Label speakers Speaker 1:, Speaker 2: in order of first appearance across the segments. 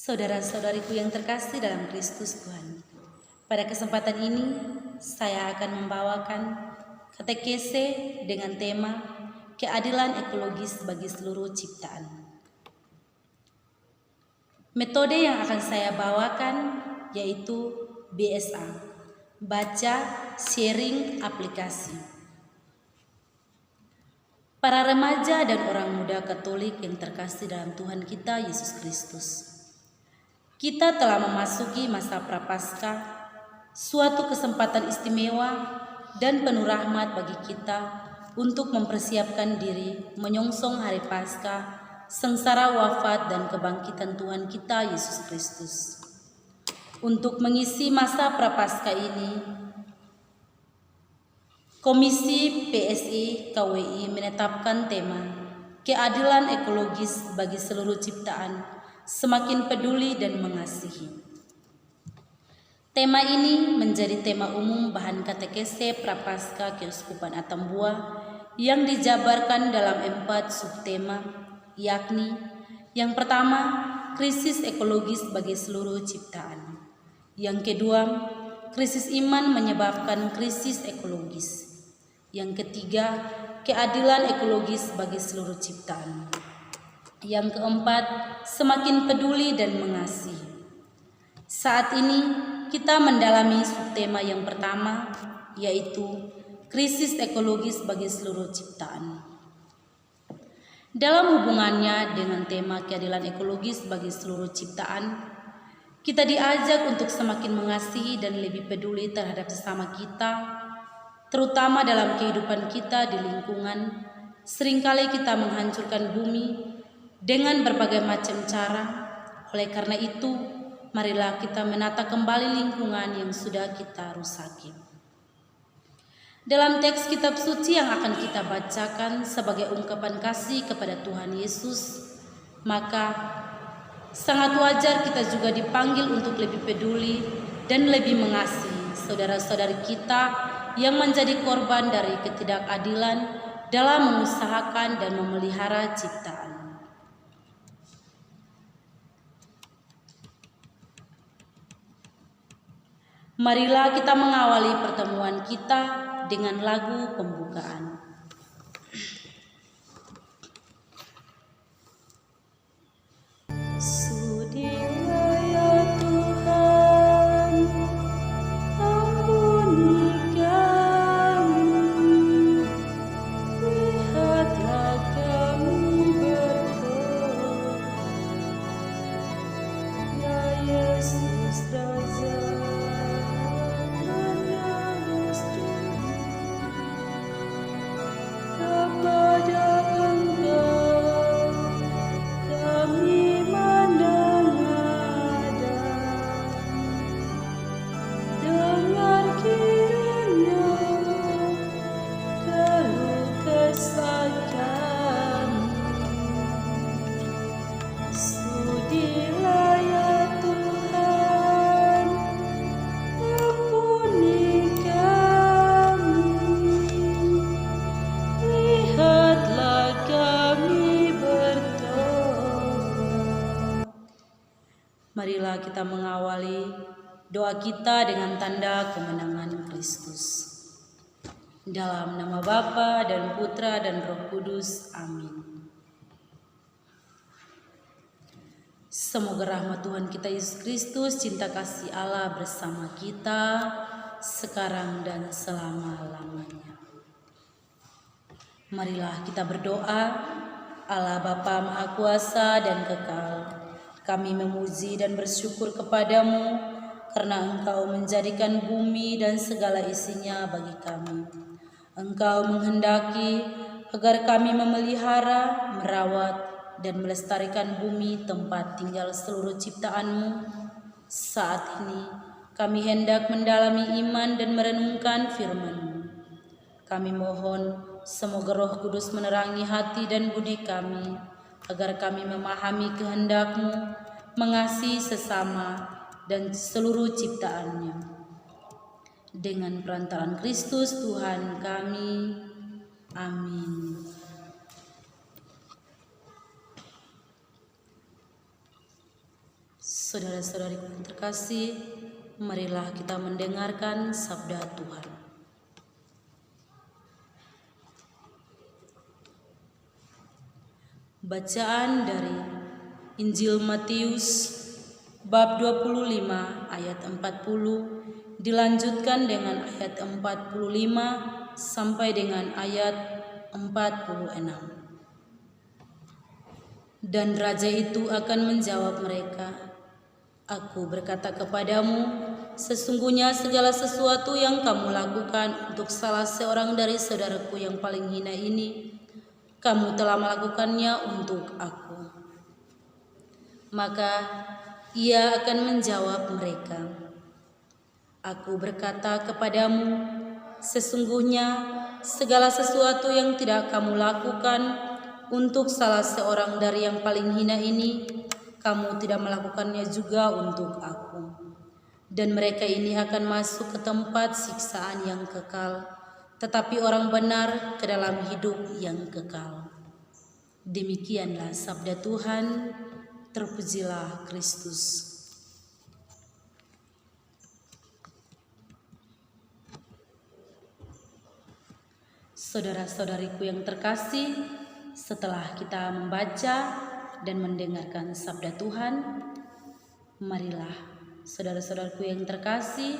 Speaker 1: Saudara-saudariku yang terkasih dalam Kristus Tuhan, pada kesempatan ini saya akan membawakan katekese dengan tema keadilan ekologis bagi seluruh ciptaan. Metode yang akan saya bawakan yaitu BSA, baca, sharing, aplikasi. Para remaja dan orang muda Katolik yang terkasih dalam Tuhan kita Yesus Kristus, kita telah memasuki masa Prapaskah, suatu kesempatan istimewa dan penuh rahmat bagi kita untuk mempersiapkan diri menyongsong hari Paskah, sengsara wafat dan kebangkitan Tuhan kita Yesus Kristus. Untuk mengisi masa Prapaskah ini, Komisi PSI KWI menetapkan tema keadilan ekologis bagi seluruh ciptaan, semakin peduli dan mengasihi. Tema ini menjadi tema umum bahan katekese Prapaskah Keuskupan Atambua yang dijabarkan dalam 4 subtema, yakni yang pertama, krisis ekologis bagi seluruh ciptaan. Yang kedua, krisis iman menyebabkan krisis ekologis. Yang ketiga, keadilan ekologis bagi seluruh ciptaan. Yang keempat, semakin peduli dan mengasihi. Saat ini kita mendalami subtema yang pertama, yaitu krisis ekologis bagi seluruh ciptaan. Dalam hubungannya dengan tema keadilan ekologis bagi seluruh ciptaan, kita diajak untuk semakin mengasihi dan lebih peduli terhadap sesama kita, terutama dalam kehidupan kita di lingkungan. Seringkali kita menghancurkan bumi dengan berbagai macam cara. Oleh karena itu, marilah kita menata kembali lingkungan yang sudah kita rusaki. Dalam teks kitab suci yang akan kita bacakan sebagai ungkapan kasih kepada Tuhan Yesus, maka sangat wajar kita juga dipanggil untuk lebih peduli dan lebih mengasihi saudara-saudari kita yang menjadi korban dari ketidakadilan dalam mengusahakan dan memelihara ciptaan. Marilah kita mengawali pertemuan kita dengan lagu pembukaan. Marilah kita mengawali doa kita dengan tanda kemenangan Kristus. Dalam nama Bapa dan Putra dan Roh Kudus. Amin. Semoga rahmat Tuhan kita Yesus Kristus, cinta kasih Allah bersama kita sekarang dan selama-lamanya. Marilah kita berdoa. Allah Bapa Maha Kuasa dan Kekal, kami memuji dan bersyukur kepadamu karena Engkau menjadikan bumi dan segala isinya bagi kami. Engkau menghendaki agar kami memelihara, merawat, dan melestarikan bumi tempat tinggal seluruh ciptaan-Mu. Saat ini kami hendak mendalami iman dan merenungkan firman-Mu. Kami mohon semoga Roh Kudus menerangi hati dan budi kami, agar kami memahami kehendak-Mu, mengasihi sesama dan seluruh ciptaannya. Dengan perantaraan Kristus Tuhan kami. Amin. Saudara-saudariku yang terkasih, marilah kita mendengarkan sabda Tuhan. Bacaan dari Injil Matius bab 25 ayat 40 dilanjutkan dengan ayat 45 sampai dengan ayat 46. Dan raja itu akan menjawab mereka, "Aku berkata kepadamu, sesungguhnya segala sesuatu yang kamu lakukan untuk salah seorang dari saudaraku yang paling hina ini, kamu telah melakukannya untuk aku." Maka ia akan menjawab mereka, "Aku berkata kepadamu, sesungguhnya segala sesuatu yang tidak kamu lakukan untuk salah seorang dari yang paling hina ini, kamu tidak melakukannya juga untuk aku." Dan mereka ini akan masuk ke tempat siksaan yang kekal, tetapi orang benar ke dalam hidup yang kekal. Demikianlah sabda Tuhan, terpujilah Kristus. Saudara-saudariku yang terkasih, setelah kita membaca dan mendengarkan sabda Tuhan, marilah saudara-saudaraku yang terkasih,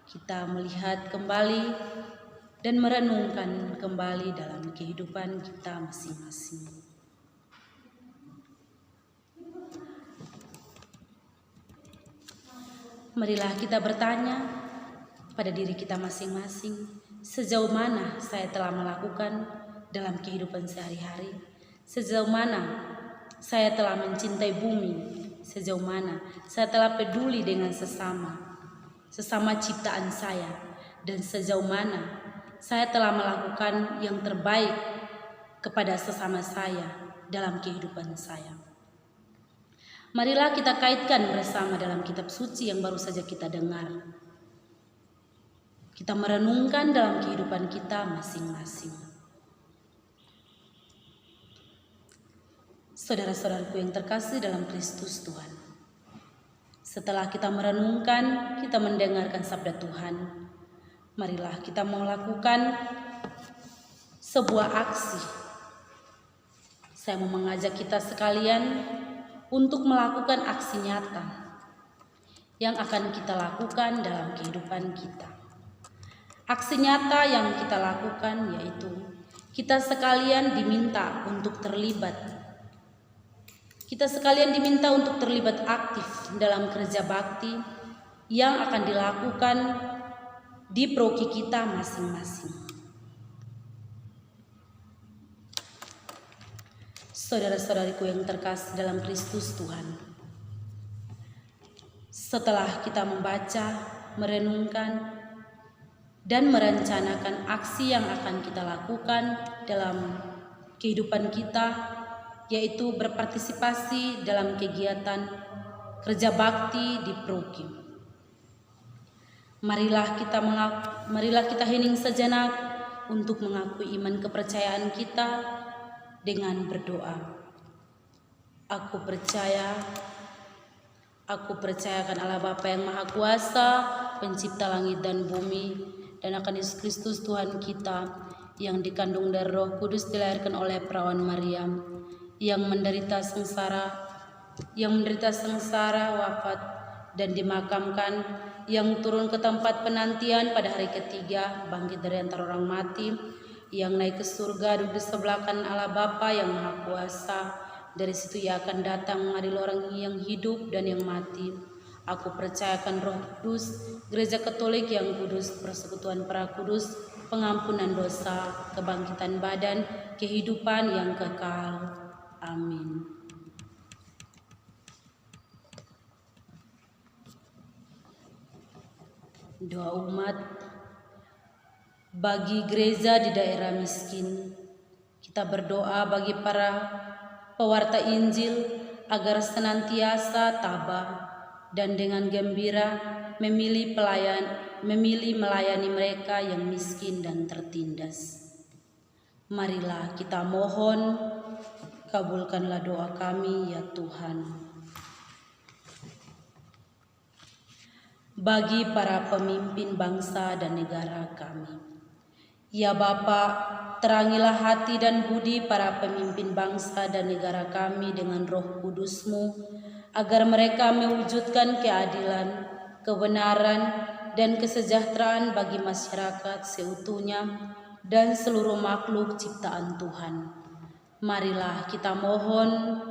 Speaker 1: kita melihat kembali dan merenungkan kembali dalam kehidupan kita masing-masing. Marilah kita bertanya pada diri kita masing-masing, sejauh mana saya telah melakukan dalam kehidupan sehari-hari? Sejauh mana saya telah mencintai bumi? Sejauh mana saya telah peduli dengan sesama ciptaan saya? Dan sejauh mana saya telah melakukan yang terbaik kepada sesama saya dalam kehidupan saya? Marilah kita kaitkan bersama dalam kitab suci yang baru saja kita dengar. Kita merenungkan dalam kehidupan kita masing-masing. Saudara-saudaraku yang terkasih dalam Kristus Tuhan, setelah kita merenungkan, kita mendengarkan sabda Tuhan, marilah kita melakukan sebuah aksi. Saya mau mengajak kita sekalian untuk melakukan aksi nyata yang akan kita lakukan dalam kehidupan kita. Aksi nyata yang kita lakukan yaitu kita sekalian diminta untuk terlibat. Kita sekalian diminta untuk terlibat aktif dalam kerja bakti yang akan dilakukan di paroki kita masing-masing. Saudara-saudariku yang terkasih dalam Kristus Tuhan, setelah kita membaca, merenungkan, dan merencanakan aksi yang akan kita lakukan dalam kehidupan kita, yaitu berpartisipasi dalam kegiatan kerja bakti di paroki. Marilah kita hening sejenak untuk mengakui iman kepercayaan kita dengan berdoa. Aku percayakan Allah Bapa yang Maha Kuasa, pencipta langit dan bumi, dan akan Yesus Kristus Tuhan kita yang dikandung dari Roh Kudus, dilahirkan oleh perawan Maria, yang menderita sengsara, wafat dan dimakamkan, yang turun ke tempat penantian pada hari ketiga, bangkit dari antara orang mati, yang naik ke surga, duduk di sebelah kanan Allah Bapa yang Maha Kuasa. Dari situ ia akan datang mengadili orang yang hidup dan yang mati. Aku percayakan Roh Kudus, Gereja Katolik yang kudus, persekutuan para kudus, pengampunan dosa, kebangkitan badan, kehidupan yang kekal. Amin. Doa umat bagi gereja di daerah miskin. Kita berdoa bagi para pewarta Injil agar senantiasa tabah dan dengan gembira memilih melayani mereka yang miskin dan tertindas. Marilah kita mohon, kabulkanlah doa kami ya Tuhan. bagi para pemimpin bangsa dan negara kami. Ya Bapa, terangilah hati dan budi para pemimpin bangsa dan negara kami dengan Roh Kudus-Mu, agar mereka mewujudkan keadilan, kebenaran, dan kesejahteraan bagi masyarakat seutuhnya dan seluruh makhluk ciptaan Tuhan. Marilah kita mohon,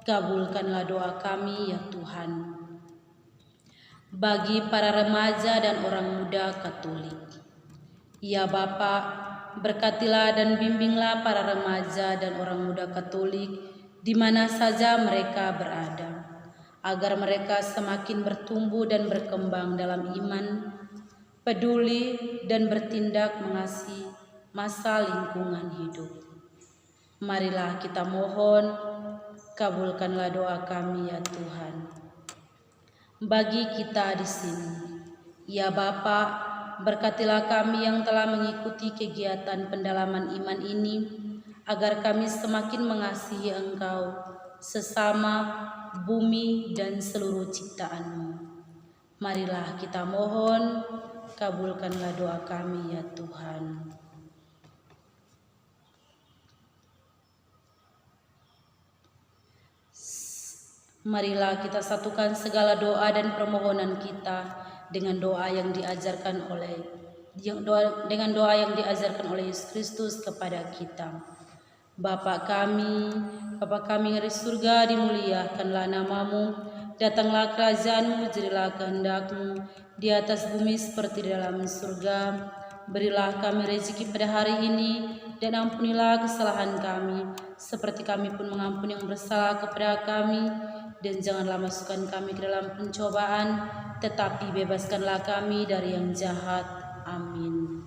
Speaker 1: kabulkanlah doa kami ya Tuhan. Bagi para remaja dan orang muda Katolik, ya Bapa, berkatilah dan bimbinglah para remaja dan orang muda Katolik di mana saja mereka berada, agar mereka semakin bertumbuh dan berkembang dalam iman, peduli dan bertindak mengasihi masa lingkungan hidup. Marilah kita mohon, kabulkanlah doa kami ya Tuhan. Bagi kita di sini, ya Bapa, berkatilah kami yang telah mengikuti kegiatan pendalaman iman ini, agar kami semakin mengasihi Engkau, sesama, bumi, dan seluruh ciptaan-Mu. Marilah kita mohon, kabulkanlah doa kami ya Tuhan. Marilah kita satukan segala doa dan permohonan kita dengan doa yang diajarkan oleh Yesus Kristus kepada kita. Bapa kami yang di surga, dimuliakanlah namamu, datanglah kerajaan-Mu, jadilah kehendak-Mu di atas bumi seperti di dalam surga. Berilah kami rezeki pada hari ini, dan ampunilah kesalahan kami, seperti kami pun mengampuni yang bersalah kepada kami. Dan janganlah masukkan kami ke dalam pencobaan, tetapi bebaskanlah kami dari yang jahat. Amin.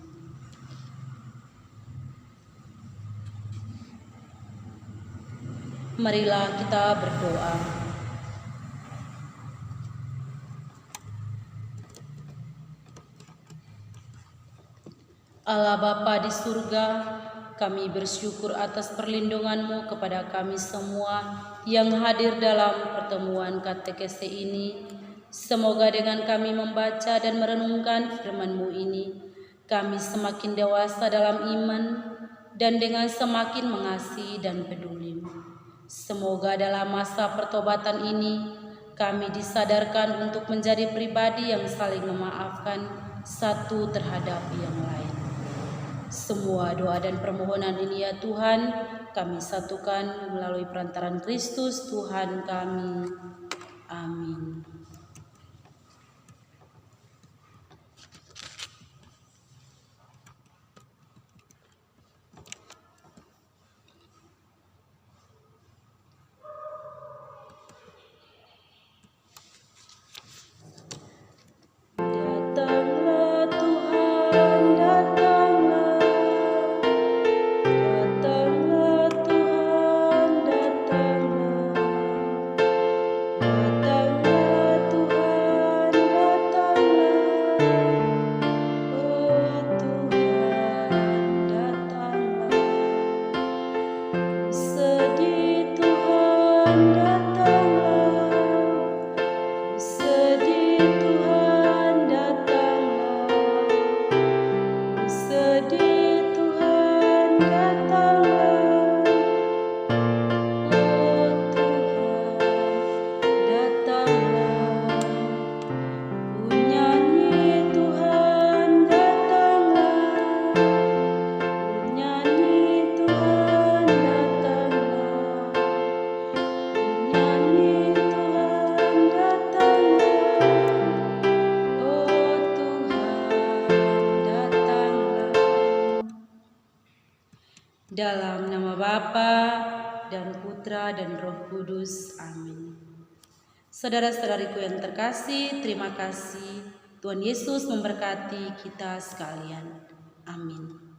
Speaker 1: Marilah kita berdoa. Allah Bapa di surga, kami bersyukur atas perlindungan-Mu kepada kami semua yang hadir dalam pertemuan katekese ini. Semoga dengan kami membaca dan merenungkan firman-Mu ini, kami semakin dewasa dalam iman dan dengan semakin mengasihi dan peduli. Semoga dalam masa pertobatan ini, kami disadarkan untuk menjadi pribadi yang saling memaafkan satu terhadap yang lain. Semua doa dan permohonan ini ya Tuhan, kami satukan melalui perantaran Kristus Tuhan kami. Amin. Datanglah Tuhan, datanglah. Datanglah Tuhan, datanglah. Datanglah Tuhan, datanglah. Oh Tuhan, datanglah. Sedih Tuhan, datanglah. Sedih Tuhan, datanglah. Sedih Tuhan, datanglah. Oh Tuhan, datanglah. Ku nyanyi Tuhan, datanglah. Ku nyanyi Tuhan, datanglah. Ku nyanyi Tuhan, datanglah. Oh Tuhan, datanglah. Dalam nama Bapa dan Putra dan Roh Kudus. Amin. Saudara-saudariku yang terkasih, terima kasih. Tuhan Yesus memberkati kita sekalian. Amin.